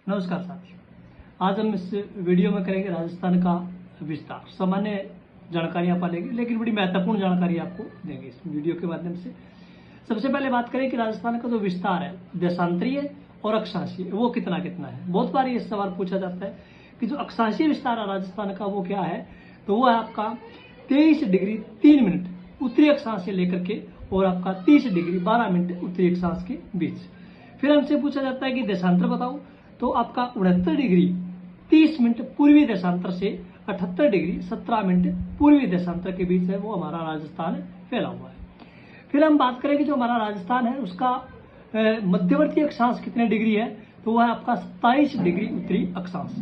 नमस्कार साथियों, आज हम इस वीडियो में करेंगे राजस्थान का विस्तार। सामान्य जानकारी आप लेंगे, लेकिन बड़ी महत्वपूर्ण जानकारी आपको देंगे इस वीडियो के माध्यम से। सबसे पहले बात करें कि राजस्थान का जो विस्तार है, देशांतरीय और अक्षांशीय, वो कितना कितना है। बहुत बार ये सवाल पूछा जाता है कि जो अक्षांशीय विस्तार है राजस्थान का वो क्या है, तो वो है आपका 23 डिग्री 3 मिनट उत्तरी अक्षांश से लेकर के और आपका 30 डिग्री 12 मिनट उत्तरी अक्षांश के बीच। फिर हमसे पूछा जाता है कि देशांतर बताओ, तो आपका 69 डिग्री 30 मिनट पूर्वी देशांतर से 78 डिग्री 17 मिनट पूर्वी देशांतर के बीच है, वो हमारा राजस्थान फैला हुआ है। फिर हम बात करें कि जो हमारा राजस्थान है उसका मध्यवर्ती अक्षांश कितने डिग्री है, तो वह है आपका 27 डिग्री उत्तरी अक्षांश।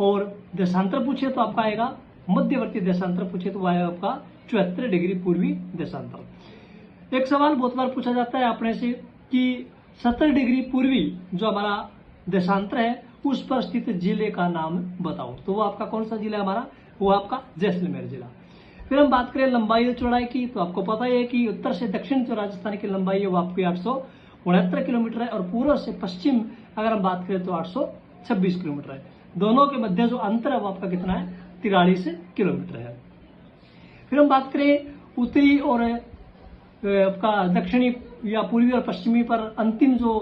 और देशांतर पूछे तो आपका आएगा, मध्यवर्ती देशांतर पूछे तो वह है आपका 74 डिग्री पूर्वी देशांतर। एक सवाल बहुत बार पूछा जाता है अपने से कि 70 डिग्री पूर्वी जो हमारा देशांतर है उस पर स्थित जिले का नाम बताओ, तो वो आपका कौन सा जिला है हमारा, वो आपका जैसलमेर जिला। फिर हम बात करें लंबाई और चौड़ाई की, तो आपको पता ही है कि उत्तर से दक्षिण जो राजस्थान की लंबाई है वो आपकी 869 किलोमीटर है, और पूर्व से पश्चिम अगर हम बात करें तो 826 किलोमीटर है। दोनों के मध्य जो अंतर है वो आपका कितना है, 43 किलोमीटर है। फिर हम बात करें उत्तरी और आपका दक्षिणी या पूर्वी और पश्चिमी पर अंतिम जो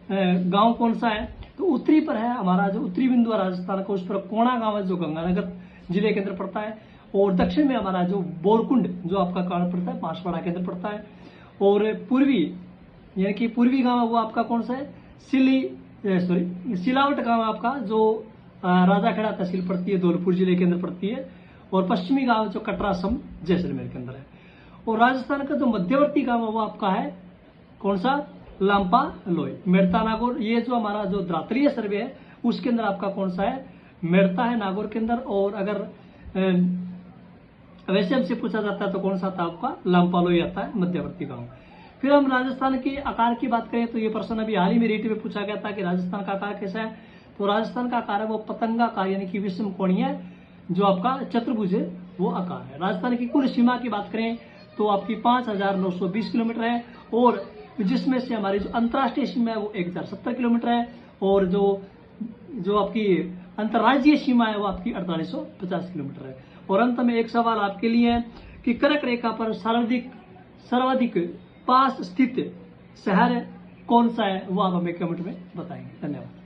गांव कौन सा है, तो उत्तरी पर है हमारा जो उत्तरी बिंदु है राजस्थान का, उस पर कोणा गांव है जो गंगानगर जिले के अंदर पड़ता है। और दक्षिण में हमारा जो बोरकुंड जो आपका गांव पड़ता है बांसवाड़ा के अंदर पड़ता है। और पूर्वी यानी कि पूर्वी गांव वो आपका कौन सा है, सिलावट गांव आपका जो राजाखेड़ा तहसील पड़ती है, धौलपुर जिले के अंदर पड़ती है। और पश्चिमी गांव जो कटरासम जैसलमेर के अंदर है। और राजस्थान का जो मध्यवर्ती गांव है वो आपका है कौन सा, लांपा लोई मेड़ता नागौर। ये जो हमारा जो द्रातरीय सर्वे है उसके अंदर आपका कौन सा है, मेड़ता है नागौर के अंदर। और अगर वैसे हमसे पूछा जाता है तो कौन सा था आपका, लांपा लोई आता है मध्यवर्ती गांव। फिर हम राजस्थान के आकार की बात करें तो ये प्रश्न अभी हाल ही में रीट में पूछा गया था कि राजस्थान का आकार कैसा है, तो राजस्थान का आकार है वो पतंगाकार यानी कि विषम कोणीय जो आपका चतुर्भुज है वो आकार है। राजस्थान की कुल सीमा की बात करें तो आपकी 5920 किलोमीटर है, और जिसमें से हमारी जो अंतर्राष्ट्रीय सीमा है वो 1070 किलोमीटर है, और जो आपकी अंतर्राज्यीय सीमा है वो आपकी 4850 किलोमीटर है। और अंत में एक सवाल आपके लिए है कि कर्क रेखा पर सर्वाधिक पास स्थित शहर कौन सा है, वो आप हमें कमेंट में बताएंगे। धन्यवाद।